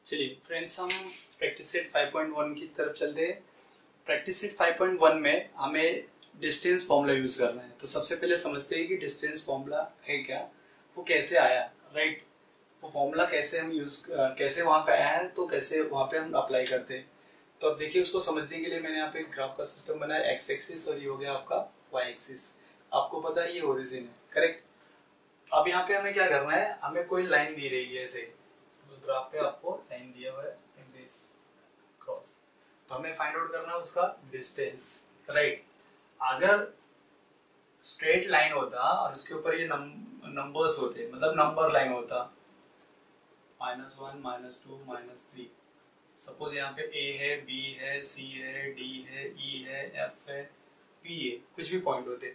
चलिए फ्रेंड्स, हम practice set 5.1 की तरफ चलते हैं। प्रैक्टिस सेट 5.1 में हमें डिस्टेंस फॉर्मूला यूज करना है। तो सबसे पहले समझते हैं कि डिस्टेंस फॉर्मूला है क्या, वो कैसे आया, राइट। वो फॉर्मूला कैसे हम कैसे वहां पे आया है, तो कैसे वहां पे हम अप्लाई करते हैं। तो अब देखिए, उसको समझने के लिए मैंने यहाँ पे ग्राफ का सिस्टम बनाया, एक्स एक्सिस और ये हो गया आपका वाई एक्सिस। आपको पता है ये ओरिजिन है, करेक्ट। अब यहाँ पे हमें क्या करना है, हमें कोई लाइन दी रही है ऐसे, उस ग्राफ पे आपको लाइन दिया हुआ है लाइक दिस क्रॉस। तो हमें फाइंड आउट करना है उसका डिस्टेंस, राइट। अगर स्ट्रेट लाइन होता और उसके ऊपर ये नंबर्स होते, मतलब नंबर लाइन होता, -1 -2 -3। सपोज यहाँ पे ए है, बी है, सी है, डी है, ई है, एफ है, पी है, कुछ भी पॉइंट होते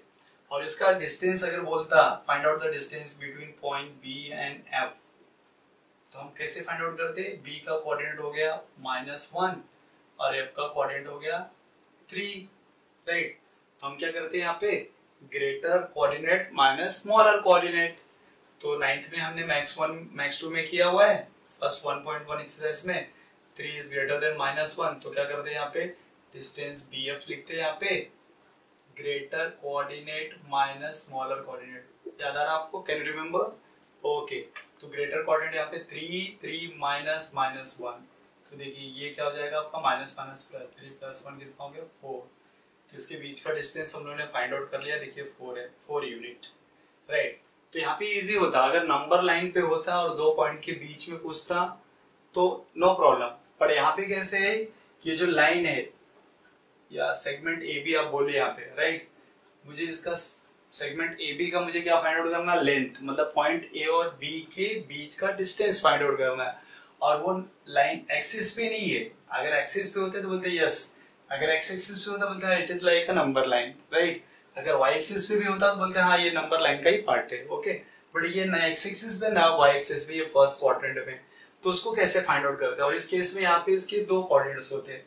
और इसका डिस्टेंस अगर बोलता find out the distance between point B and F, तो हम कैसे फाइंड आउट करते। बी का कोऑर्डिनेट हो गया -1 और एफ का कोऑर्डिनेट हो गया 3, राइट। तो हम क्या करते हैं यहाँ पे, greater coordinate minus smaller coordinate. तो 9th में हमने मैक्स 1 मैक्स 2 में किया हुआ है, फर्स्ट 1.1 एक्सरसाइज में 3 इज ग्रेटर देन -1। तो क्या करते हैं यहाँ पे, डिस्टेंस बी एफ लिखते हैं यहाँ पे, greater coordinate minus smaller coordinate. याद आ रहा आपको, कैन यू रिमेम्बर? ओके। तो ग्रेटर कोऑर्डिनेट यहाँ पे 3 माइनस -1। तो देखिए ये क्या हो जाएगा आपका, माइनस माइनस प्लस, 3 + 1 कितना हो गया 4। तो इसके बीच का डिस्टेंस हम लोगों ने फाइंड आउट कर लिया, देखिए 4 है, 4 यूनिट, राइट। तो यहाँ पे इजी होता, अगर नंबर लाइन पे होता और 2 पॉइंट के बीच में पूछता तो नो प्रॉब्लम। पर यहाँ पे कैसे है, ये जो लाइन है या सेगमेंट ए बी आप बोले यहाँ पे, राइट। मुझे इसका सेगमेंट ए बी का मुझे क्या फाइंड आउट करना है, लेंथ, मतलब पॉइंट ए और बी के बीच का डिस्टेंस फाइंड आउट करना है। और वो लाइन एक्सिस पे नहीं है। अगर एक्सिस पे होते तो बोलते यस, अगर एक्स एक्सिस पे होता बोलते हैं it is like a number line, right. अगर वाई एक्सिस पे भी होता तो बोलते हैं हाँ ये नंबर लाइन का ही पार्ट है, ओके। बट ये ना एक्स एक्सिस पे ना वाई एक्सिस पे, ये फर्स्ट क्वाड्रेंट में। तो उसको कैसे फाइंड आउट करते हैं, और इस केस में यहाँ पे इसके 2 कोऑर्डिनेट्स होते हैं,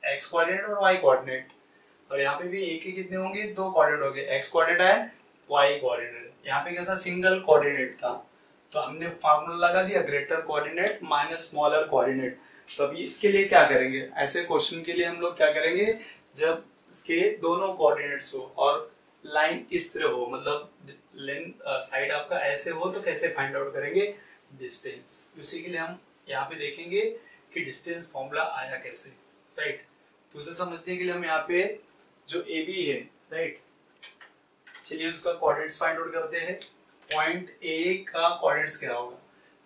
एक्स कोऑर्डिनेट और वाई कोऑर्डिनेट। और यहाँ पे भी एक ही कितने होंगे, 2 कोऑर्डिनेट होंगे, X coordinate and Y coordinate. यहाँ पे कैसा सिंगल कोऑर्डिनेट था, तो हमने फार्मूला लगा दिया greater coordinate minus smaller coordinate. तो अभी इसके लिए क्या करेंगे, ऐसे क्वेश्चन के लिए हम लोग क्या करेंगे, जब इसके दोनों कोऑर्डिनेट्स हो और लाइन इस तरह हो, मतलब लेंथ साइड आपका ऐसे हो, तो कैसे फाइंड आउट करेंगे डिस्टेंस। उसी के लिए हम यहाँ पे देखेंगे कि डिस्टेंस फॉर्मूला आया कैसे, राइट। तो उसे समझने के लिए हम यहाँ पे जो ए बी है, राइट, चलिए उसका कोऑर्डिनेट्स फाइंड आउट करते हैं। पॉइंट ए का कोऑर्डिनेट्स क्या होगा,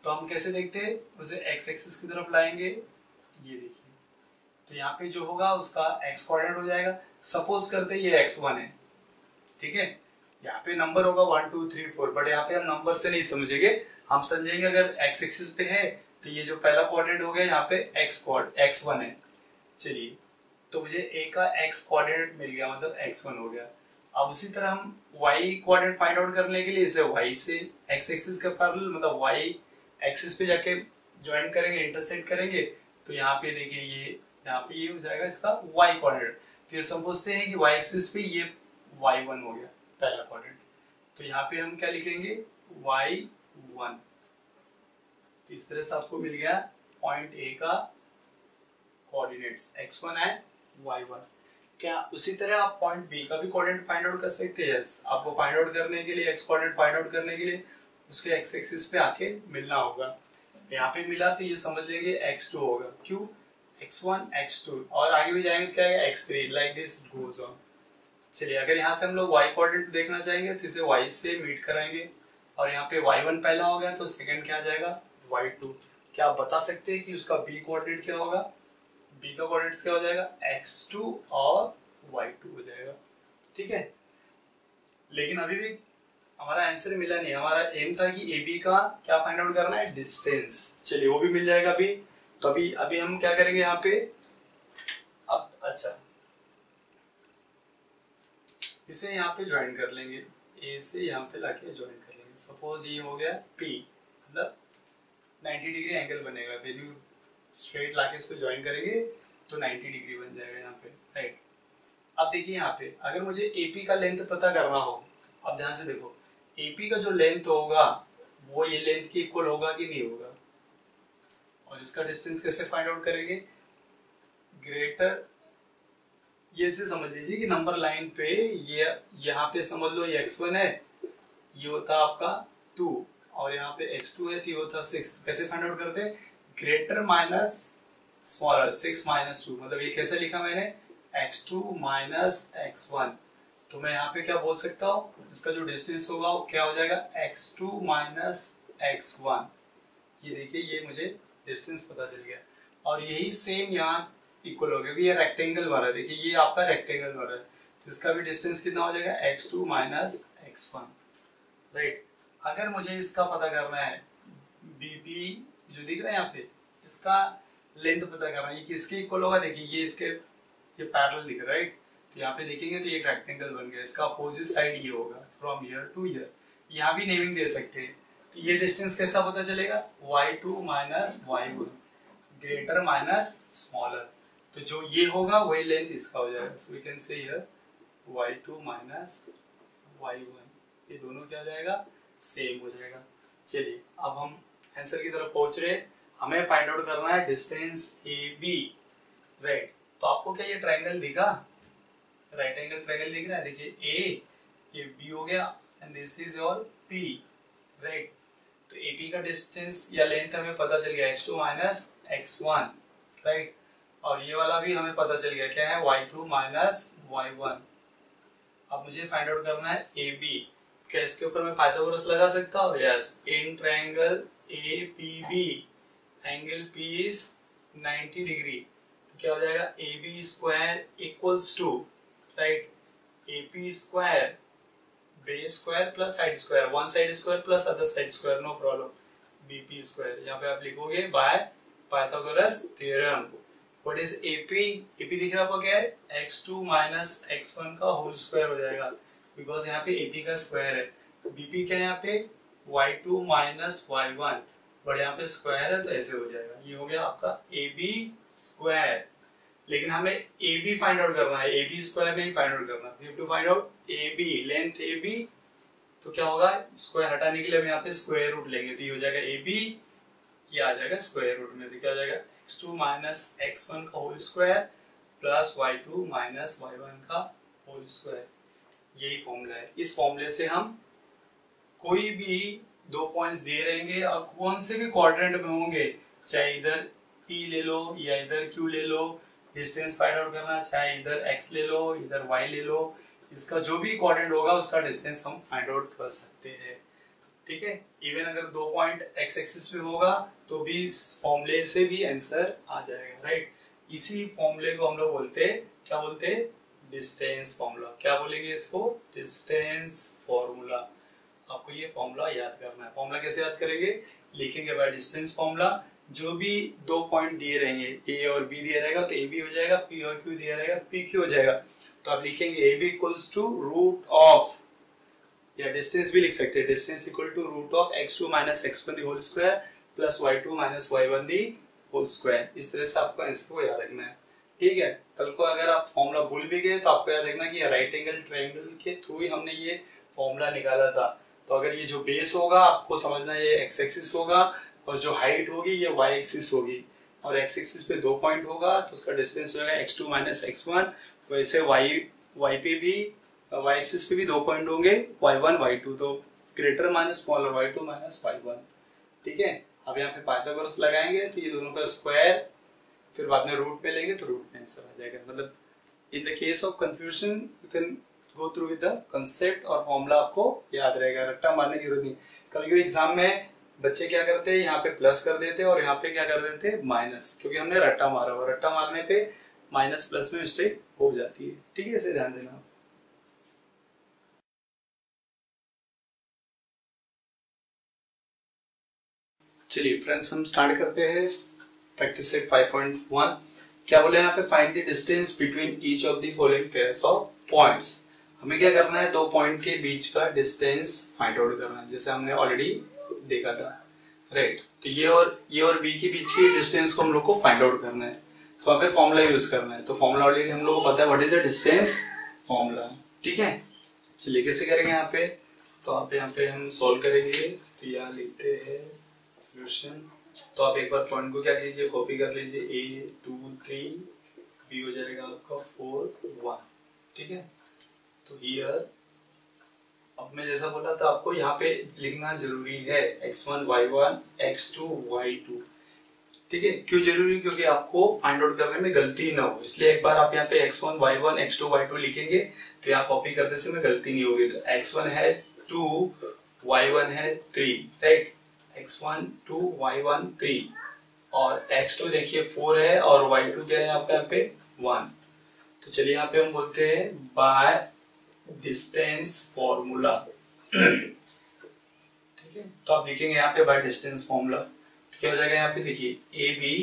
तो हम कैसे देखते हैं, उसे एक्स एक्सिस की तरफ लाएंगे, ये देखिए। तो यहाँ पे जो होगा उसका एक्स कोऑर्डिनेट हो जाएगा। सपोज करते हैं ये x1 है, ठीक है। यहाँ पे नंबर होगा 1 2 3 4, बट यहाँ पे हम नंबर से नहीं समझेंगे, हम समझेंगे अगर एक्स एक्सिस पे है तो ये जो पहला कोऑर्डिनेट हो गया यहाँ पे x1 है। चलिए, तो मुझे a का x कोऑर्डिनेट मिल गया, मतलब x1 हो गया। अब उसी तरह हम y कोऑर्डिनेट फाइंड आउट करने के लिए इसे y से x एक्सिस के पैरेलल, मतलब y एक्सिस पे जाके ज्वाइन करेंगे, इंटरसेक्ट करेंगे। तो यहाँ पे देखिए ये यहाँ पे ये हो जाएगा इसका y कोऑर्डिनेट। तो ये समझते हैं कि y एक्सिस पे ये y1 हो गया पहला कोऑर्डिनेट। तो यहाँ पे हम क्या लिखेंगे, y1। तो इस तरह से आपको मिल गया पॉइंट a का कोऑर्डिनेट्स x1 एंड y1। क्या उसी तरह आप पॉइंट बी का भी कोऑर्डिनेट फाइंड आउट कर सकते हैं? यस, आपको फाइंड आउट करने के लिए, एक्स कोऑर्डिनेट फाइंड आउट करने के लिए उसके एक्स एक्सिस पे आके मिलना होगा। यहाँ पे मिला तो ये समझ लेंगे x2 होगा, क्यों, x1 x2 और आगे भी जाएंगे तो क्या है x3, like this goes on. चलिए, अगर यहाँ से हम लोग y कोऑर्डिनेट देखना चाहेंगे तो इसे y से मीट कराएंगे, और यहाँ पे y1 पहला हो गया तो सेकंड क्या आ जाएगा y2। क्या आप बता सकते हैं कि उसका b कोऑर्डिनेट क्या होगा, b का कोऑर्डिनेट क्या हो जाएगा, x2 और y2 हो जाएगा, ठीक है। लेकिन अभी भी हमारा आंसर मिला नहीं, हमारा एम था कि AB का क्या फाइंड आउट करना है, डिस्टेंस। चलिए वो भी मिल जाएगा अभी। तो अभी हम क्या करेंगे यहाँ पे, अब अच्छा इसे यहाँ पे ज्वाइन कर लेंगे, A से यहाँ पे लाके ज्वाइन कर लेंगे। सपोज ये हो गया P, मतलब 90 डिग्री एंगल बनेगा, वैल्यू स्ट्रेट लाके इसको ज्वाइन करेंगे तो 90 डिग्री बन जाएगा यहाँ पे, राइट। अब देखिए यहाँ पे अगर मुझे AP का लेंथ पता करना हो, अब ध्यान से देखो, AP का जो लेंथ होगा वो ये लेंथ के इक्वल होगा कि नहीं होगा, और इसका डिस्टेंस कैसे फाइंड आउट करेंगे, ग्रेटर, ये ऐसे समझ लीजिए कि नंबर लाइन पे ये यहाँ पे समझ लो ये x1 है, ये होता आपका 2 और यहाँ पे x2 है तो ये होता 6। कैसे फाइंड आउट करते हैं, ग्रेटर माइनस स्मॉलर 6 माइनस 2, मतलब ये कैसे लिखा मैंने x2 माइनस x1। तो मैं यहाँ पे क्या बोल सकता हूँ, इसका जो डिस्टेंस होगा वो क्या हो जाएगा x2 माइनस x1। ये देखिए ये मुझे डिस्टेंस पता चल गया और यही सेम यहाँ इक्वल हो गया, ये रेक्टेंगल बना है, देखिए ये आपका रेक्टेंगल बना है तो इसका भी डिस्टेंस कितना हो जाएगा x2 माइनस x1, राइट। अगर मुझे इसका पता करना है BP जो दिख रहा है यहाँ पे, इसका लेंथ पता करना है, ये किसके इक्वल होगा, देखिए ये इसके ये पैरेलल दिख रहा है, राइट। तो यहाँ पे देखेंगे तो ये एक रेक्टेंगल बन गया, इसका अपोजिट साइड ये होगा फ्रॉम हियर टू हियर। यहाँ भी नेमिंग दे सकते हैं, तो ये डिस्टेंस कैसा पता चलेगा y2 minus y1, greater minus smaller. तो जो ये होगा वही लेंथ इसका हो जाएगा, so we can say here y2 minus y1, ये दोनों क्या हो जाएगा सेम हो जाएगा। चलिए अब हम आंसर की तरफ पहुंच रहे हैं, हमें फाइंड आउट करना है डिस्टेंस AB, राइट। तो आपको क्या ये ट्रायंगल दिखा, राइट एंगल ट्रायंगल दिख रहा है, देखिए A, ये B हो गया and this is your P, right. तो AP का डिस्टेंस या लेंथ हमें पता चल गया x2 माइनस x1, राइट। और ये वाला भी हमें पता चल गया क्या है y2 माइनस y1। अब मुझे फाइंड आउट करना है AB, क्या इसके ऊपर मैं पाइथागोरस लगा सकता हूँ, yes. In triangle APB angle P is 90 degree, तो क्या हो जाएगा AB square equals to, right, AP square base square plus side square, one side square plus other side square, no problem, BP square. यहाँ पे आप लिखोगे by Pythagoras theorem. What is AP, AP दिख रहा है आपको क्या है x2 माइनस x1 का होल स्क्वायर हो जाएगा, बिकॉज यहाँ पे AP का स्क्वायर है। BP क्या है यहाँ पे y2 माइनस y1, बट यहाँ पे स्क्वायर है तो ऐसे हो जाएगा, ये हो गया आपका AB स्क्वायर। लेकिन हमें AB फाइंड आउट करना है, AB स्क्वायर में ही फाइंड आउट करना है, we have to find out AB, length AB। तो क्या होगा, स्क्वायर हटाने के लिए हम यहाँ पे स्क्वायर रूट लेंगे, तो ये हो जाएगा AB, ये आ जाएगा स्क्वायर रूट में, तो क्या हो जाएगा x2 माइनस x1 का whole square plus y2 minus y1 का होल स्क्वायर, यही फॉर्मूला है। इस फॉर्मूले से हम कोई भी दो पॉइंट्स दे रहेंगे और कौन से भी क्वाड्रेंट में होंगे, चाहे इधर P ले लो या इधर Q ले लो, डिस्टेंस फाइंड आउट करना, चाहे इधर x ले लो इधर y ले लो, इसका जो भी क्वाड्रेंट होगा उसका डिस्टेंस हम फाइंड आउट कर सकते हैं, ठीक है। इवन अगर दो पॉइंट x एक्सिस पे होगा तो भी इस फॉर्मूले से भी आंसर आ जाएगा, राइट। इसी फॉर्मूले को हम लोग बोलते हैं, क्या बोलते हैं, डिस्टेंस फॉर्मूला। क्या बोलेंगे इसको, डिस्टेंस फॉर्मूला। आपको ये फॉर्मूला याद करना है। फॉर्मूला कैसे याद करेंगे, लिखेंगे बाय डिस्टेंस फॉर्मूला, जो भी दो पॉइंट दिए रहेंगे A और B दिया रहेगा तो AB हो जाएगा, P और Q दिया रहेगा PQ हो जाएगा। तो आप लिखेंगे AB equals to root of, या डिस्टेंस भी लिख सकते हैं, distance equal to root of x2 minus x1 the whole square plus y2 minus y1 the whole square. इस तरह से आपको आंसर को याद रखना है, ठीक है। कल को अगर आप फॉर्मूला भूल भी गए तो आपको याद रखना कि राइट एंगल ट्रायंगल के थ्रू ही हमने ये फॉर्मूला निकाला था। तो अगर ये जो बेस होगा आपको समझना ये x एक्सिस होगा और जो हाइट होगी ये y एक्सिस होगी, और x एक्सिस पे दो पॉइंट होगा तो उसका डिस्टेंस हो जाएगा x2 माइनस x1। वैसे y पे भी y एक्सिस पे भी दो पॉइंट होंगे y1 y2, तो greater minus smaller y2 minus y1, ठीक है। अब यहाँ पे पाइथागोरस लगाएंगे तो ये दोनों का स्क्वायर, फिर बाद में रूट में लेंगे तो रूट में आंसर आ जाएगा। मतलब in the case of confusion you can go through with the concept और फॉर्मूला आपको याद रहेगा, रट्टा मारने की जरूरत नहीं। कभी-कभी एग्जाम में बच्चे क्या करते हैं, यहाँ पे प्लस कर देते हैं और यहाँ पे क्या कर देते हैं माइनस, क्योंकि हमने रट्टा मारा हुआ, रट्टा मारने पे माइनस प्लस में मिस्टेक हो जाती है, ठीक है, इसे ध्यान देना। चलिए फ्रेंड्स हम स्टार्ट करते हैं प्रैक्टिस सेट 5.1। क्या बोले यहाँ पे, find the distance between each of the following pairs of points. हमें क्या करना है, दो पॉइंट के बीच का डिस्टेंस फाइंड आउट करना है, जैसे हमने ऑलरेडी देखा था, राइट। तो ये और बी के बीच की डिस्टेंस को हम लोग को फाइंड आउट करना है, तो वहाँ पे फॉर्मूला यूज करना है। तो फॉर्मूला ऑलरेडी हम लोग को पता है, what is the distance formula, ठीक है। चलिए कैसे करेंगे यहाँ पे, तो यहाँ पे हम सॉल्व करेंगे। तो यहाँ लिखते हैं सॉल्यूशन तो आप एक बार पॉइंट को क्या कीजिए, कॉपी कर लीजिए, A2 3 B हो जाएगा आपका 4 1, ठीक है। तो हियर अब मैं जैसा बोला था आपको यहाँ पे लिखना जरूरी है x1 y1 x2 y2, ठीक है। क्यों जरूरी, क्योंकि आपको फाइंड आउट करने में गलती ना हो, इसलिए एक बार आप यहाँ पे x1 y1 x2 y2 लिखेंगे तो यहाँ कॉपी करने से में गलती नहीं होगी। तो x1 है 2 y1 है 3, राइट, x1 2 y1 3 और x2 देखिए 4 है और y2 क्या है आपका यहाँ पे 1। तो चलिए यहाँ पे हम बोलते हैं बाय डिस्टेंस फॉर्मूला, ठीक है। तो आप लिखेंगे यहाँ पे बाय डिस्टेंस फॉर्मूला, तो क्या हो जाएगा यहाँ पे देखिए ए बी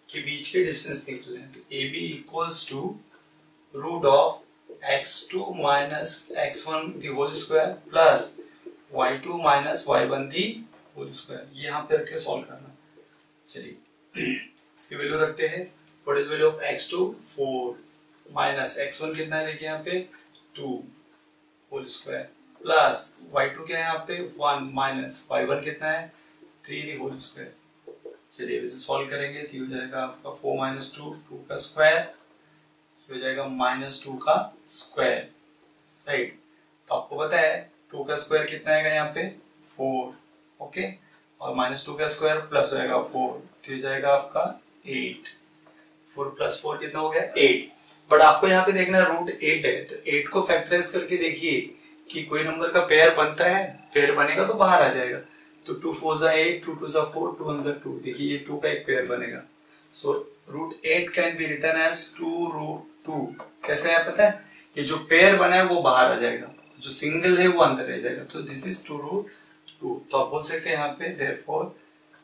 के बीच के डिस्टेंस निकल रहे हैं, तो A B equals to root of x2 minus x1 the whole square plus y2 minus y1 the whole square, ये यहाँ पे रख के सॉल्व करना। चलिए इसकी वैल्यू रखते हैं, what is value of x2 4 minus x1 कितना है देखिए यहाँ पे 2 होल स्क्वायर प्लस y2 क्या है यहाँ पे 1 माइनस y1 कितना है 3 दी होल स्क्वायर। चलिए इसे सॉल्व करेंगे तो हो जाएगा आपका 4 माइनस 2 2 का स्क्वायर, हो जाएगा माइनस 2 का स्क्वायर, राइट। तो आपको पता है 2 का स्क्वायर कितना आएगा यहाँ पे 4, ओके, और माइनस 2 का स्क्वायर प्लस हो जाएगा 4, तो हो जाएगा आपका 8, 4 प्लस 4 कितना हो गया 8। बट आपको यहाँ पे देखना रूट 8 है, तो 8 को फैक्टराइज करके देखिए कि कोई नंबर का पेयर बनता है, पेयर बनेगा तो बाहर आ जाएगा। तो 2 4 जा 8, 2 2 जा 4, 2 1 जा 2, देखिए ये 2 का एक पेयर बनेगा। So root 8 can be written as 2 root 2। कैसे है पता है, ये जो पेयर बना है वो बाहर आ जाएगा, जो सिंगल है वो अंदर रह जाएगा, तो दिस इज 2 रूट 2। तो आप बोल सकते हैं यहाँ पे देयरफॉर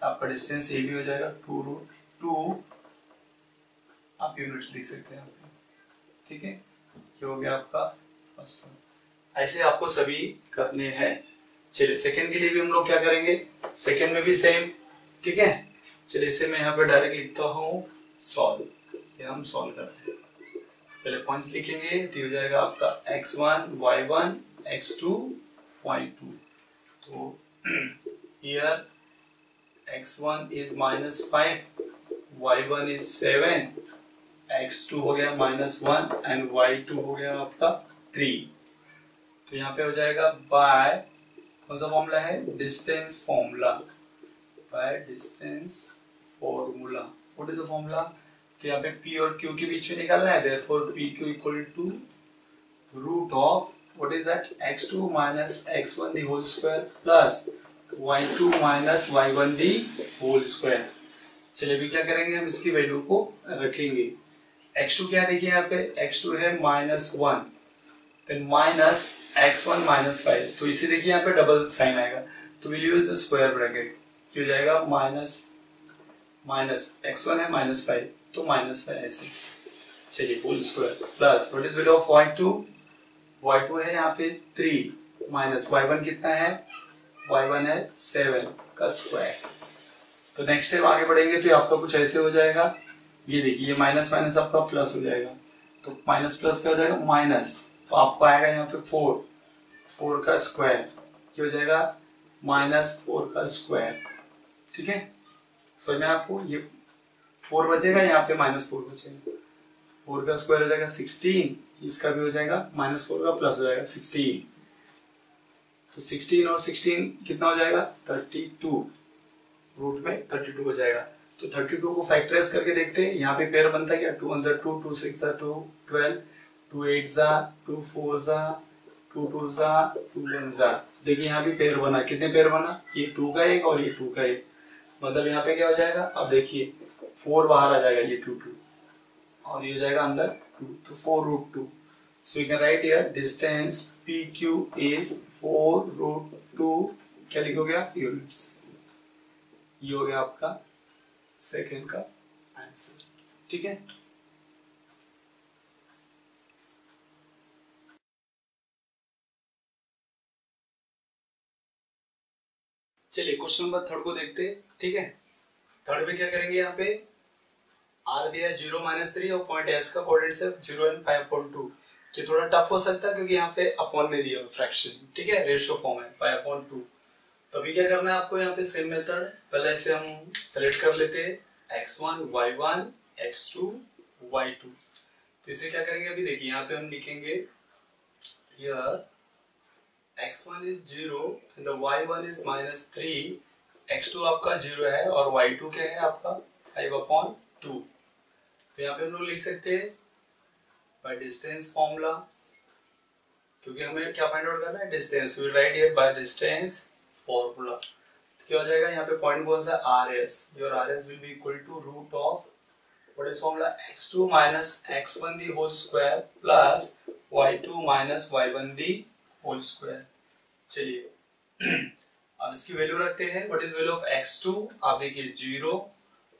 आपका डिस्टेंस ए भी हो जाएगा 2 रूट 2, आप यूनिट्स लिख सकते हैं यहाँ पे, ठीक है। ये हो गया आपका फर्स्ट वन, ऐसे आपको सभी करने हैं। चलिए सेकंड के लिए भी हम लोग क्या करेंगे, सेकंड में भी सेम, ठीक है। चलिए इसे मैं यहाँ पे डायरेक्ट लिखता हूँ सॉल्व, ये हम सॉल्व करते हैं। पहले पॉइंट्स लिखेंगे तो हो जाएगा आपका x1 y1 x2 y2। तो here x1 is -5, y1 is 7, x2 हो गया -1 एंड y2 हो गया आपका 3। तो यहाँ पे हो जाएगा बाय कौन सा फॉर्मूला है, distance formula, bye distance formula. What is the formula, तो यहाँ पे p और q के बीच में निकालना है, therefore pq equal to root of what is that x2 minus x1 the whole square plus y2 minus y1 the whole square. चलिए अभी क्या करेंगे, हम इसकी वैल्यू को रखेंगे। x2 क्या देखिए यहाँ पे x2 है -1, देन माइनस x1 -5, तो इसे देखिए यहाँ पे डबल साइन आएगा, तो will use the square bracket, हो जाएगा माइनस माइनस x1 है -5 तो -5 ऐसे। चलिए whole square plus what is value of y2, y2 है यहाँ पे 3 माइनस y1 कितना है, y1 है 7 का स्क्वायर। तो नेक्स्ट स्टेप आगे बढ़ेंगे तो आपका कुछ ऐसे हो जाएगा, ये देखिए ये माइनस माइनस आपका प्लस हो जाएगा, तो माइनस प्लस क्या हो जाएगा माइनस, तो आपको आएगा यहाँ पे 4 का स्क्वायर, ये हो जाएगा -4 का स्क्वायर, ठीक है। सो में आपको ये 4 बचेगा, यहाँ पे -4 बचेगा, 4 का स्क्वायर हो जाएगा 16, इसका भी हो जाएगा -4 का प्लस हो जाएगा 16, तो 16 और 16 कितना हो जाएगा 32, रूट में 32 हो जाएगा। तो 32 को फैक्टराइज करके देखते हैं, यहाँ पे पेयर बनता है क्या, 2 1 2 2 6 2 12, 2 8 2 4 2 2 2 1, देखिए यहाँ भी पेयर बना, कितने पेयर बना, ये 2 का एक और ये 2 का एक, मतलब यहाँ पे क्या हो जाएगा, अब देखिए 4 बाहर आ जाएगा, ये 2 2 और ये हो जाएगा अंदर 2, तो 4 root 2। So you can write here distance PQ is 4 root 2, क्या लिखोगे आप, यूनिट्स। ये हो गया आपका सेकेंड का आंसर, ठीक है। चलिए क्वेश्चन नंबर 3 को देखते हैं, ठीक है। थर्ड में क्या करेंगे, यहाँ पे r दिया 0 -3 और पॉइंट s का कोऑर्डिनेट्स है 0 और 5.2। ये थोड़ा टफ हो सकता है क्योंकि यहाँ पे अपॉन में दिया फ्रैक्शन, ठीक है, रेशियो फॉर्म है 5.2। तो अभी क्या करना है आपको, यहाँ पे सेम मेथड, पहले इसे हम सेलेक्ट कर लेते हैं x1 y1 x2 y2। तो इसे क्या करेंगे, अभी देखिए यहाँ पे हम लिखेंगे here x1 is 0 and the y1 is -3, x2 आपका 0 है और y2 क्या है आपका 5/2। तो यहाँ पे हम लोग लिख सकते हैं बाय डिस्टेंस फॉर्मूला, क्योंकि हमें क्या फाइंड आउट करना है, distance. We write here by distance formula. तो क्या हो जाएगा यहाँ पे, पॉइंट कौन सा, RS। Your RS will be equal to root of what is formula, x2 minus x1 the whole square plus y2 minus y1 the whole square। चलिए अब इसकी वैल्यू रखते हैं। What is value of x2, आप देखिए 0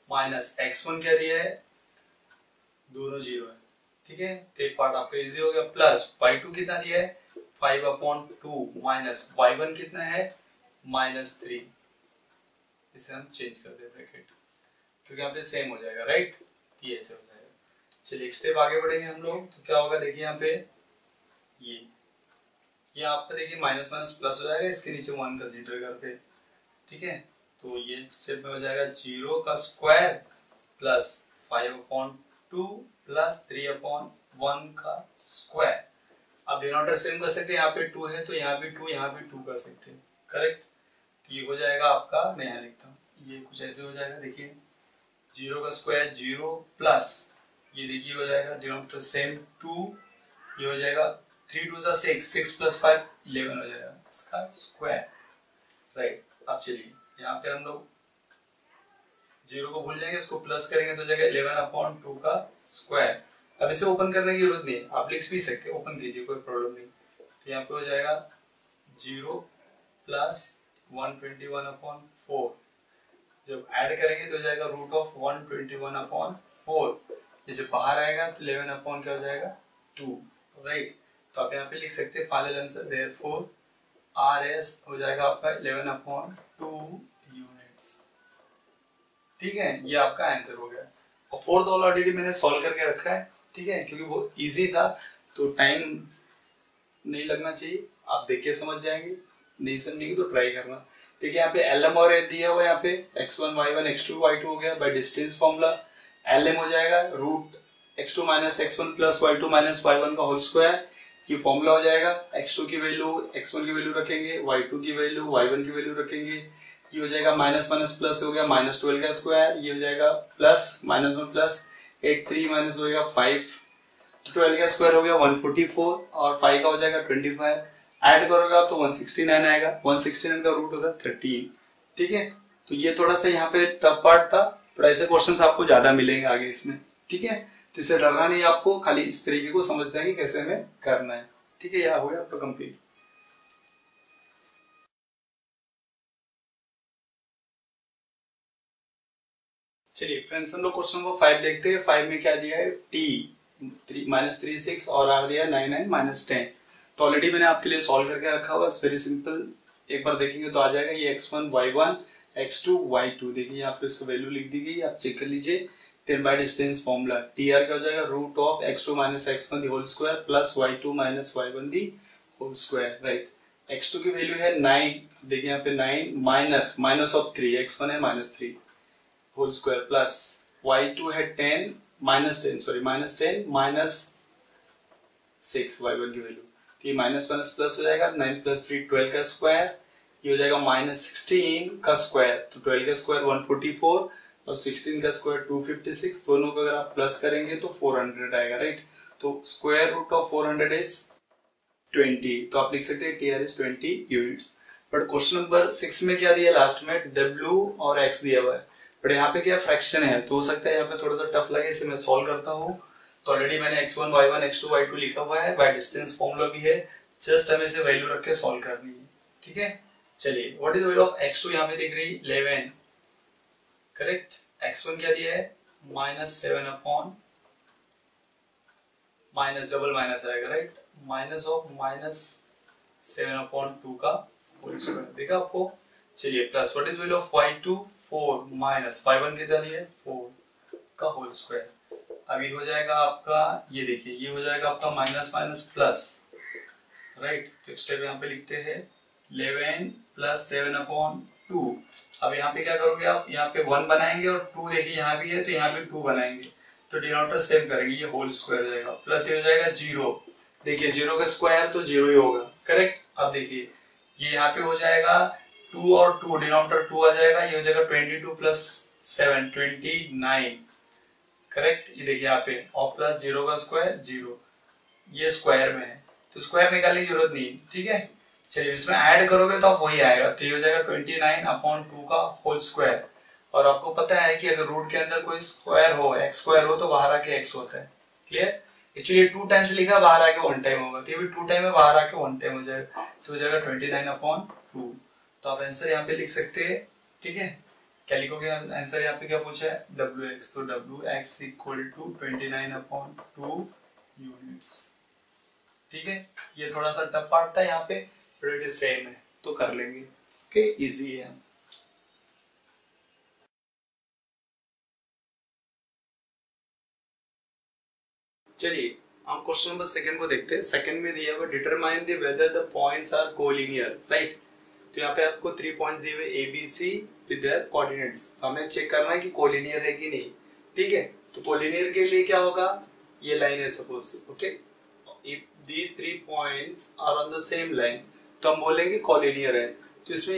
minus x1 क्या दिया है, दोनों 0 है, ठीक है, तो एक पार्ट आपका इजी हो गया, प्लस y2 कितना दिया है 5/2 माइनस y1 कितना है -3। इसे हम चेंज कर दे ब्रैकेट, क्योंकि यहाँ पे सेम हो जाएगा, राइट, ये ऐसे हो जाएगा। चलिए एक स्टेप आगे बढ़ेंगे हम लोग, तो क्या होगा देखिए यहाँ पे ये आपका देखिए माइनस माइनस प्लस हो जाएगा, इसके नीचे 1 कंसीडर करते, ठीक है। तो ये स्टेप में हो जाएगा 0 का स्क्वायर प्लस 5/2 प्लस 3/1 का स्क्वायर। अब डिनोमिनेटर सेम कर सकते हैं, यहाँ पे 2 है तो यहाँ भी 2, यहाँ भी 2 कर सकते हैं, करेक्ट। ये हो जाएगा आपका, मैं यहाँ लिखता हूँ, ये कुछ ऐसे हो जाएगा, देखिए 0 का स्क्वायर 0 प्लस ये देखिए हो जाएगा डिनोमिनेटर सेम 2, ये हो जाएगा 3 2 6, 6 प्लस 5 11 हो जाएगा इसका स्क्वायर, राइट। अब चलिए यहाँ पे हम लोग 0 को भूल जाएंगे, इसको प्लस करेंगे तो हो जाएगा 11/2 का स्क्वायर। अब इसे ओपन करने की जरूरत नहीं है, आप लिख भी सकते हैं, ओपन कीजिए कोई प्रॉब्लम नहीं। तो यहाँ पे हो जाएगा 0 प्लस 121/4, जब ऐड करेंगे तो हो जाएगा रूट ऑफ 121/4, ये जब बाहर आएगा तो 11 क्या हो जाएगा 2, राइट। तो आप यहाँ पे लिख सकते हैं फाइनल आंसर, देयरफॉर RS हो जाएगा आपका 11/2 यूनिट्स, ठीक है। ये आपका आंसर हो गया। और फोर्थ वाला ऑलरेडी मैंने सॉल्व करके रखा है, ठीक है, क्योंकि वो इजी था तो टाइम नहीं लगना चाहिए, आप देख के समझ जाएंगे, नहीं समझेंगे तो ट्राई करना। देखिए यहाँ पे LM और दिया हुआ, यहाँ पे x1 y1 x2 y2 हो गया बाय डिस्टेंस फॉर्मूला। LM हो जाएगा root x2 minus x1 plus y2 minus y1 का होल स्क्वायर, ये फॉर्मूला हो जाएगा। x2 की वैल्यू x1 की वैल्यू रखेंगे, y2 की वैल्यू y1 की वैल्यू रखेंगे, ये हो जाएगा माइनस माइनस प्लस हो गया -12 का स्क्वायर, ये हो जाएगा प्लस -1 प्लस 8 3 माइनस हो जाएगा 5, 12 का स्क्वायर हो गया 144 और 5 का हो जाएगा 25, ऐड करोगे आप तो 169 आएगा, 169 का रूट होता है 13, ठीक है। तो ये थोड़ा सा यहाँ पे टफ पार्ट था, पर ऐसे क्वेश्चंस आपको ज्यादा मिलेंगे आगे इसमें, ठीक है। तो इसे डरना नहीं, आपको खाली इस तरीके को समझना है कि कैसे हमें करना है, ठीक है। यह हो गया आपका कंप्लीट। चलिए फ्रेंड्स, हम लोग क्वेश्चन नंबर 5 देखते हैं। 5 में क्या दिया है, t -36 और r दिया 9 9 -10। तो ऑलरेडी मैंने आपके लिए सॉल्व करके रखा हुआ, वेरी सिंपल, एक बार देखेंगे तो आ जाएगा। ये x1 y1 x2 y2, देखिए यहाँ फिर से वैल्यू लिख दी गई, आप चेक कर लीजिए। Then by distance formula tr क्या हो जाएगा, root of x2 minus x1 the whole square plus y2 minus y1 the whole square, right. x2 की वैल्यू है 9, देखिए यहाँ पे 9 माइनस ऑफ 3, x1 है -3 होल स्क्वायर प्लस y2 है 10 -10 माइनस 6 y1 की वैल्यू, तो ये माइनस माइनस प्लस हो जाएगा, 9 + 3 12 का स्क्वायर, ये हो जाएगा -16 का स्क्वायर, तो 12 का स्क्वायर 144 और 16 का स्क्वायर 256, दोनों को अगर आप प्लस करेंगे तो 400 आएगा, राइट। तो स्क्वायर रूट ऑफ 400 इज 20, तो आप लिख सकते हैं TR is 20 units. But question number 6 में क्या दिया, लास्ट में W और X दिया हुआ है, बट यहाँ पे क्या फ्रैक्शन है, तो हो सकता है यहाँ पे थोड़ा सा टफ लगे, इसे मैं सॉल्व करता हूँ। तो ऑलरेडी मैंने x1 y1 x2 y2 लिखा हुआ है, बाय डिस्टेंस फॉर्मूला भी है, जस्ट हमें इसे वैल्यू रख के सॉल्व करनी है, ठीक है। चलिए what is the value of x2, यहाँ पे दिख रही 11, करेक्ट। x1 क्या दिया है -7 माइनस डबल माइनस आएगा, राइट, माइनस ऑफ -7/2 का होल स्क्वायर, देखा आपको। चलिए plus what is value of y2 4 minus y1 कितना दिया है 4 का होल स्क्वायर। अभी हो जाएगा आपका, ये देखिए ये हो जाएगा आपका माइनस माइनस प्लस, राइट। तो स्टेप यहाँ पे लिखते हैं 11 प्लस 7/2। अब यहाँ पे क्या करोगे आप, यहाँ पे 1 बनाएंगे और 2 देखिए यहाँ भी है तो यहाँ भी 2 बनाएंगे, तो डिनोमिनेटर सेम करेंगे, ये होल स्क्वायर हो जाएगा, प्लस ये हो जाएगा 0। देखिए 0 का स्क्वायर तो 0 ही होगा, करेक्ट। अब देखिए ये यहाँ पे हो जाएगा 2 और 2, डिनोमिनेटर 2 आ जाएगा, ये हो जाएगा 22 प्लस 7 29, करेक्ट। ये देखिए यहाँ पे, और प्लस 0 का स्क्वायर 0, ये स्क्वायर में है तो स्क्वायर निकालने की जरूरत नहीं, ठीक है। चलिए इसमें ऐड करोगे तो आप वही आएगा, तो ये हो जाएगा 29/2 का होल स्क्वायर। और आपको पता है कि अगर रूट के अंदर कोई स्क्वायर हो, एक्स स्क्वायर हो, तो बाहर आके एक्स होता है, क्लियर। एक्चुअली 2 टाइम्स लिखा, बाहर आके 1 टाइम होगा, तो ये भी 2 टाइम है, बाहर आके 1 टाइम हो जाएगा, तो हो जाएगा 29/2। तो आप आंसर यहाँ पे लिख सकते हैं, ठीक है। क्या लिखोगे आंसर, यहाँ पे क्या पूछा है wx, तो wx = 29/2 यूनिट्स, ठीक है। ये थोड़ा सा टफ पार्ट था यहाँ पे, बट इट इज सेम है तो कर लेंगे, ओके, इजी है। चलिए हम क्वेश्चन नंबर सेकंड को देखते हैं। सेकंड में दिया हुआ determine the whether the points are collinear, right. तो यहाँ पे आपको 3 पॉइंट्स दिए हुए A B C with their coordinates, हमें चेक करना है कि कोलिनियर है कि नहीं, ठीक है। तो कोलिनियर के लिए क्या होगा, ये लाइन है suppose, okay, if these 3 points are on the same line, तो हम बोलेंगे कोलिनियर है। तो इसमें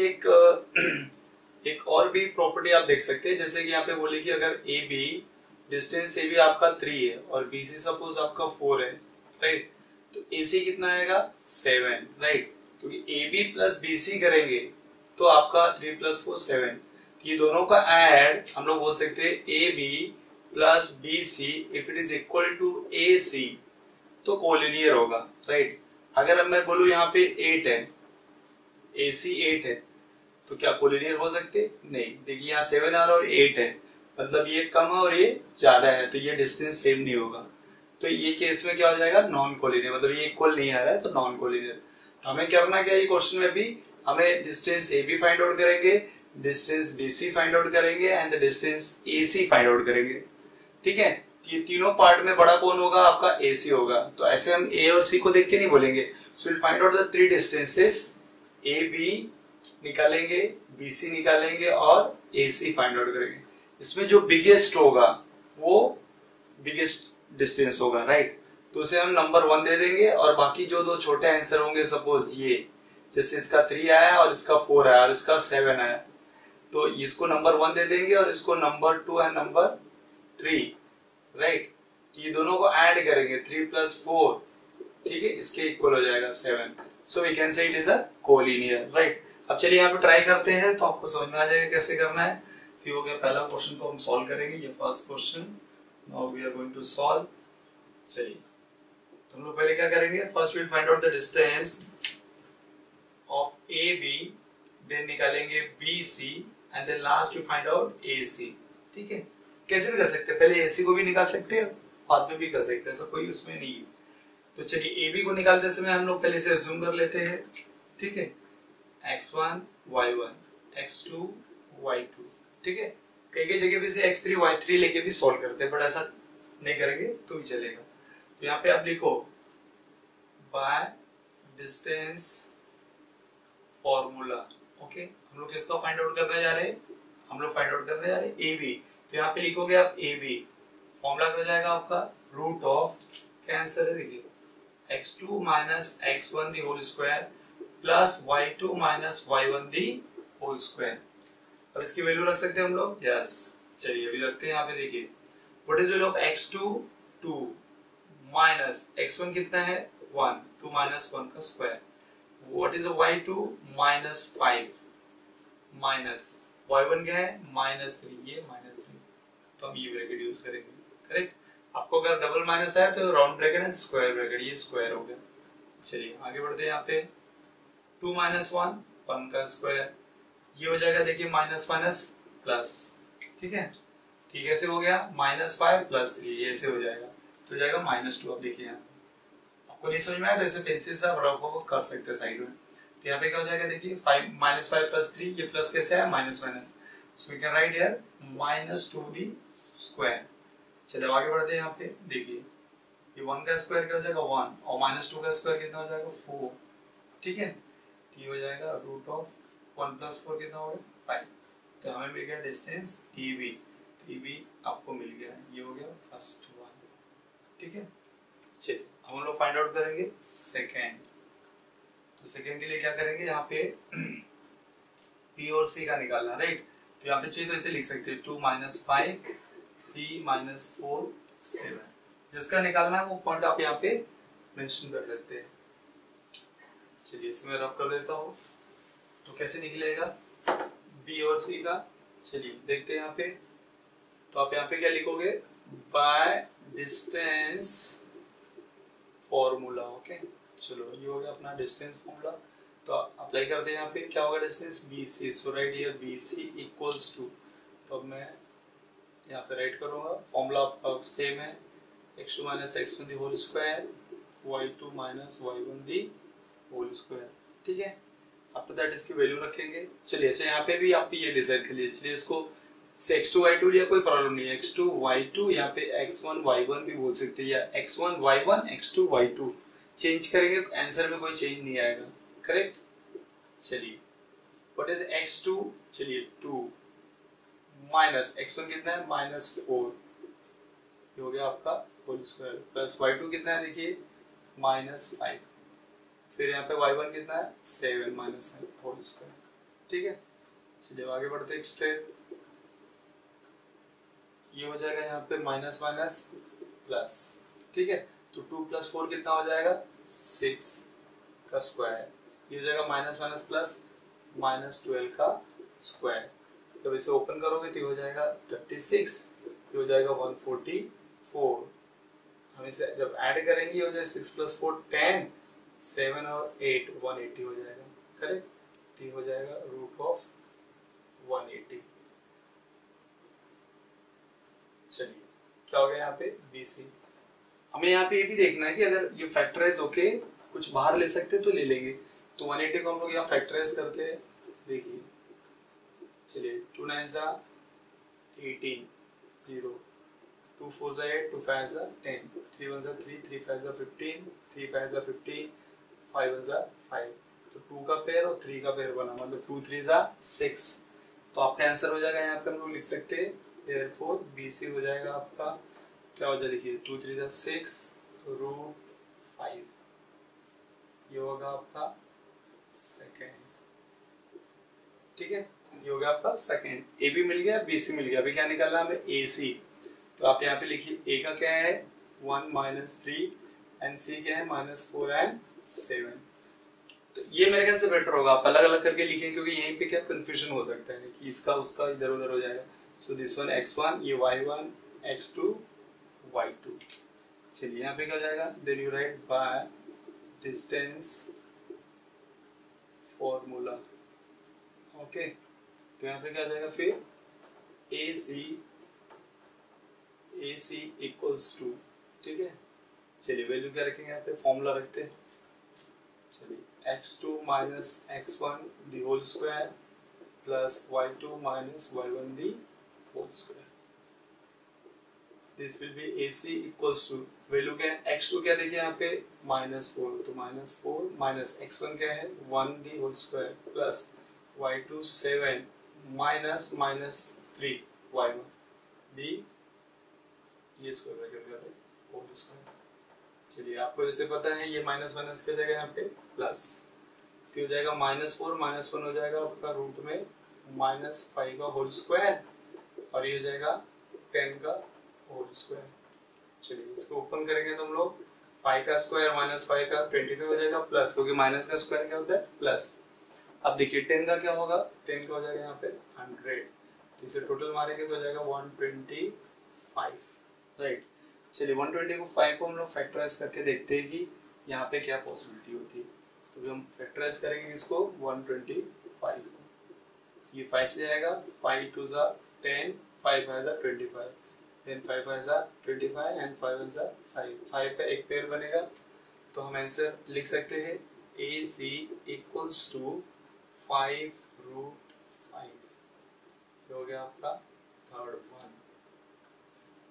एक और भी प्रॉपर्टी आप देख सकते हैं, जैसे कि यहाँ पे बोले कि अगर A B, distance A B आपका 3 है और बी सी सपोज आपका 4 है, राइट, तो ए सी कितना आएगा 7, राइट, क्योंकि A B plus B C करेंगे तो आपका 3 + 4 7, ये दोनों का ऐड हम लोग बोल सकते हैं A B plus B C if it is equal to A C, तो कोलिनियर होगा, राइट। अगर अब मैं बोलूं यहाँ पे 8 है, ए सी 8 है, तो क्या कोलिनियर हो सकते, नहीं। देखिए यहाँ 7 आ रहा और 8 है, मतलब ये कम है और ये ज्यादा है, तो ये डिस्टेंस सेम नहीं होगा, तो ये केस में क्या हो जाएगा नॉन कोलिनियर, मतलब ये इक्वल नहीं आ रहा है तो नॉन कोलिनियर। तो हमें क्या करना, क्या ये क्वेश्चन में भी हमें distance A B find out करेंगे, distance B C find out करेंगे and distance A C find out करेंगे, ठीक है। ये तीनों पार्ट में बड़ा कौन होगा, आपका ए सी होगा। तो ऐसे हम ए और सी को देख के नहीं बोलेंगे, so will find out the 3 distances, A B निकालेंगे, बी सी निकालेंगे और ए सी फाइंड आउट करेंगे। इसमें जो बिगेस्ट होगा वो बिगेस्ट डिस्टेंस होगा, राइट, तो उसे हम नंबर 1 दे देंगे और बाकी जो 2 छोटे आंसर होंगे, सपोज ये जैसे इसका 3 आया और इसका 4 आया और इसका 7 आया, तो इसको नंबर 1 दे देंगे और इसको नंबर 2 एंड नंबर 3, राइट। ये दोनों को ऐड करेंगे 3 + 4, ठीक है, इसके इक्वल हो जाएगा 7, so we can say it is a collinear, right. अब चलिए यहाँ पे ट्राई करते हैं तो आपको समझ में आ जाएगा कैसे करना है। तो हो गया पहला क्वेश्चन को हम सॉल्व करेंगे, ये first question, now we are going to solve. चलिए तो हम लोग पहले क्या करेंगे, first we find out the distance of A B, then निकालेंगे B C and then last we find out A C, ठीक है। कैसे भी कर सकते हैं, पहले ए सी को भी निकाल सकते हैं, बाद में भी कर सकते हैं, ऐसा कोई उसमें नहीं है। तो चलिए ए बी को निकालते समय हम लोग पहले से अज्यूम कर लेते हैं, ठीक है, x1 y1 x2 y2, ठीक है। कई कई जगह पे से x3 y3 लेके भी सॉल्व करते हैं, बट ऐसा नहीं करेंगे तो भी चलेगा। तो यहाँ पे आप लिखो बाय डिस्टेंस फॉर्मूला, ओके। हम लोग किसका फाइंड आउट करने जा रहे हैं, हम लोग फाइंड आउट करने जा रहे हैं ए बी। तो यहाँ पे लिखोगे आप ए बी, फॉर्मूला क्या हो जाएगा आपका, रूट ऑफ, क्या आंसर है देखिए, x2 - x1 the whole square plus y2 - y1 the whole square. अब इसकी वैल्यू रख सकते हैं हम लोग, यस। चलिए अभी रखते हैं यहाँ पे, देखिए what is value of x2 2 minus x1 कितना है 1, 2 - 1 का square, what is y2 -5 minus y1 क्या है -3, ये -3, तो हम ये ब्रैकेट यूज करेंगे, करेक्ट। आपको अगर डबल माइनस है तो राउंड ब्रैकेट है, स्क्वायर ब्रैकेट, ये स्क्वायर हो गया। चलिए आगे बढ़ते हैं, यहाँ पे 2 - 1 1 का स्क्वायर, ये हो जाएगा देखिए माइनस माइनस प्लस, ठीक है। ठीक है, ऐसे हो गया -5 + 3, ये ऐसे हो जाएगा, तो जाएगा -2। अब देखिए यहाँ आपको नहीं समझ में आया तो ऐसे पेंसिल से आप कर सकते हैं साइड में। तो यहाँ पे क्या हो जाएगा देखिए -5 + 3, ये प्लस कैसे है minus minus, so we can write here -2 the square. चलिए आगे बढ़ते हैं, यहाँ पे देखिए ये 1 का स्क्वायर क्या हो जाएगा 1 और -2 का स्क्वायर कितना हो जाएगा 4, ठीक है। तो ये हो जाएगा रूट ऑफ 1 + 4 कितना होगा 5। तो हमें मिल गया डिस्टेंस EB। तो EB आपको मिल गया, ये हो गया फर्स्ट वन। ठीक है, चलिए अब हम लोग फाइंड आउट करेंगे सेकेंड। तो सेकेंड के लिए क्या करेंगे, यहाँ पे P और C का निकालना, राइट। तो यहाँ पे चाहिए तो इसे लिख सकते हैं 2 - 5 C - 4 7। जिसका निकालना है वो पॉइंट आप यहाँ पे मेंशन कर सकते हैं। चलिए इसे मैं रफ कर देता हूँ। तो कैसे निकलेगा B और C का, चलिए देखते हैं यहाँ पे। तो आप यहाँ पे क्या लिखोगे, बाय डिस्टेंस फॉर्मूला। ओके, चलो ये हो गया अपना डिस्टेंस फॉर्मूला। तो अप्लाई करते हैं यहाँ पे, क्या होगा distance BC। So write here BC equals to, तो अब मैं यहाँ पे राइट करूँगा, फॉर्मूला अब सेम है, x2 - x1 the whole square, y2 - y1 the whole square. ठीक है, आफ्टर दैट इसकी वैल्यू रखेंगे। चलिए अच्छा यहाँ पे भी आप ये डिसाइड कर लिए, चलिए इसको x2 y2 लिया कोई प्रॉब्लम नहीं है, x2 y2 यहाँ पे x1 y1 भी बोल सकते हैं, या x1 y1 x2 y2 change करेंगे आंसर में कोई चेंज नहीं आएगा, करेक्ट। चलिए व्हाट इज x2, चलिए 2 माइनस x1 कितना है -4, ये हो गया आपका होल स्क्वायर, प्लस y2 कितना है देखिए -5, फिर यहाँ पे y1 कितना है 7 माइनस होल स्क्वायर। ठीक है, चलिए आगे बढ़ते एक स्टेप। ये हो जाएगा यहाँ पे माइनस माइनस प्लस। ठीक है, तो 2 + 4 कितना हो जाएगा 6 का स्क्वायर, ये हो जाएगा माइनस माइनस प्लस -12 का स्क्वायर। जब इसे ओपन करोगे तो ये हो जाएगा 36, ये हो जाएगा 144। हम इसे जब ऐड करेंगे ये हो जाएगा 6 + 4 10, 7 और 8 180 हो जाएगा, करेक्ट। तो ये हो जाएगा रूट ऑफ 180। चलिए क्या हो गया यहाँ पे BC। हमें यहाँ पे ये भी देखना है कि अगर ये फैक्टराइज होके कुछ बाहर ले सकते तो ले लेंगे। तो 180 को हम लोग यहाँ फैक्टराइज करते हैं, देखिए चलिए 2 9 सा 18 0, 2 4 सा 8, 2 5 सा 10, 3 1 सा 3, 3 5 सा 15, 3 5 सा 15, 5 1 सा 5। तो 2 का पेयर और 3 का पेयर बना, मतलब 2 3 सा 6। तो आपका आंसर हो जाएगा यहाँ पे हम लोग लिख सकते हैं, therefore BC हो जाएगा आपका क्या हो जाएगा देखिए 2 3 सा 6 √5, ये होगा आपका सेकेंड। ठीक है, ये हो गया आपका सेकेंड। AB मिल गया, BC मिल गया, अभी क्या निकालना है हमें AC। तो आप यहाँ पे लिखिए A का क्या है 1 - 3 एंड C क्या है -4 एंड 7। तो ये मेरे ख्याल से बेटर होगा, आप अलग अलग करके लिखें, क्योंकि यहीं पे क्या कंफ्यूजन हो सकता है कि इसका उसका इधर उधर हो जाएगा। सो दिस वन x1, ये y1, x2 y2। चलिए यहाँ पे क्या हो जाएगा, then you write by distance formula. Okay, तो यहाँ पे क्या हो जाएगा फिर AC इक्वल्स टू, ठीक है। चलिए वैल्यू क्या रखेंगे यहाँ पे, फॉर्मूला रखते हैं। चलिए x2 - x1 the whole square plus y2 - y1 the whole square. This will be AC equals to, value क्या है x2 क्या देखिए यहाँ पे -4, तो -4 माइनस x1 क्या है 1 the whole square plus y2 7 -3 y1 the ये स्क्वायर ब्रैकेट कर दे होल स्क्वायर। चलिए आपको जैसे पता है ये माइनस माइनस क्या जाएगा यहाँ पे प्लस, तो हो जाएगा -4 -1 हो जाएगा आपका रूट में -5 का होल स्क्वायर, और ये हो जाएगा 10 का होल स्क्वायर। चलिए इसको ओपन करेंगे तो हम लोग 5 का स्क्वायर -5 का 25 हो जाएगा प्लस, क्योंकि माइनस का स्क्वायर क्या होता है प्लस। अब देखिए 10 का क्या होगा, 10 का हो जाएगा यहाँ पे 100, तो इसे टोटल मारेंगे तो हो जाएगा 125, राइट। चलिए 120 को 5 को हम लोग फैक्टराइज करके देखते हैं कि यहाँ पे क्या पॉसिबिलिटी होती है। तो हम फैक्टराइज करेंगे इसको 125 को, ये 5 से आएगा 5 2 सा 10, 5 5 सा 25, देन 5 5 सा 25 एंड 5 1 सा 5, 5 का एक पेयर बनेगा। तो हम आंसर लिख सकते हैं AC इक्वल्स टू 5√5, हो गया आपका थर्ड वन।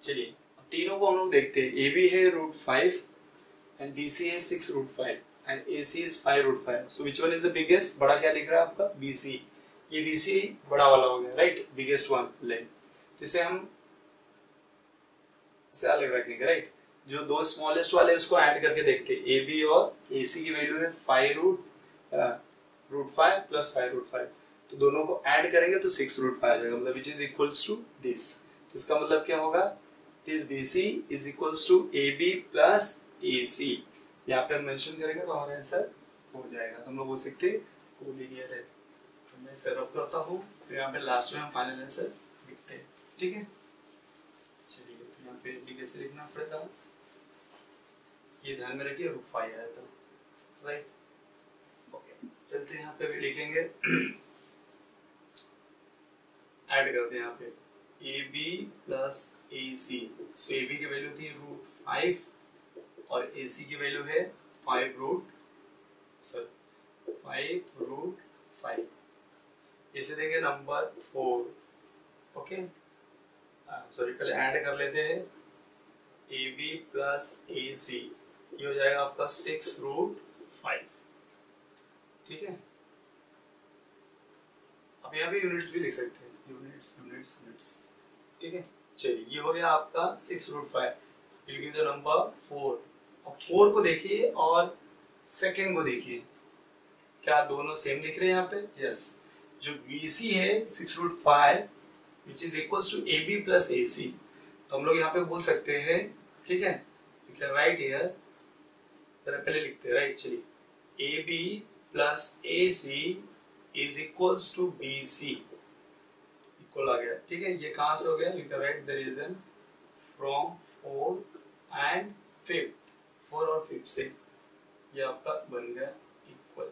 चलिए तीनों को हम लोग देखते हैं, AB है √5 एंड BC है 6√5। and AC is 5√5. So which one is the biggest? बड़ा क्या दिख रहा है आपका? BC. ये BC बड़ा वाला हो गया, right? Biggest one length. तो इसे हम इसे अलग रखेंगे, right? जो दो स्मॉलेस्ट वाले उसको ऐड करके देख के AB और AC की वैल्यू है 5√5 प्लस 5√5. तो दोनों को ऐड करेंगे तो 6√5 आ जाएगा, मतलब which is equals to this. तो इसका मतलब क्या होगा? This BC is equals to AB plus AC. यहाँ पे हम मेंशन करेंगे तो हमारा आंसर हो जाएगा. तो हम लोग बोल सकते हैं कोलिनियर है. तो मैं इसे रफ करता हूँ, फिर यहाँ पे लास्ट में हम फाइनल आंसर लिखते हैं. ठीक है, चलिए. तो यहाँ पे डी कैसे लिखना पड़ेगा ये ध्यान में रखिए. √5 आया तो राइट. ओके, चलते हैं. यहाँ पे भी लिखेंगे, ऐड करते हैं यहाँ पे AB प्लस AC. सो AB की वैल्यू थी √5 और AC की वैल्यू है 5√5. इसे देंगे नंबर 4. ओके, सॉरी, पहले ऐड कर लेते हैं. AB प्लस AC ये हो जाएगा आपका 6√5. ठीक है, अब यहाँ पे यूनिट्स भी लिख सकते हैं. यूनिट्स. ठीक है, चलिए. ये हो गया आपका 6√5. Will give the number 4. अब 4 को देखिए और सेकंड को देखिए, क्या दोनों सेम दिख रहे हैं यहाँ पे? यस. जो BC है 6√5 which is equals to AB plus AC. तो हम लोग यहाँ पे बोल सकते हैं, ठीक है, you can write here. पहले लिखते हैं, राइट. चलिए, AB plus AC is equals to BC. Equal आ गया. ठीक है, ये कहाँ से हो गया? You can write the reason from 4 and 5. 4 और 5 से ये आपका बन गया equal.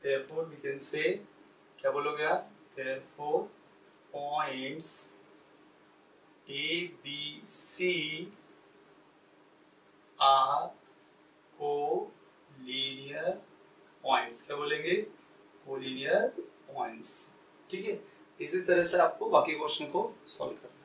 Therefore we can say, क्या बोलोगे आप? Therefore points A, B, C are co-linear points. क्या बोलेंगे? Collinear points. ठीक है, इसी तरह से आपको बाकी क्वेश्चन को सॉल्व करना है.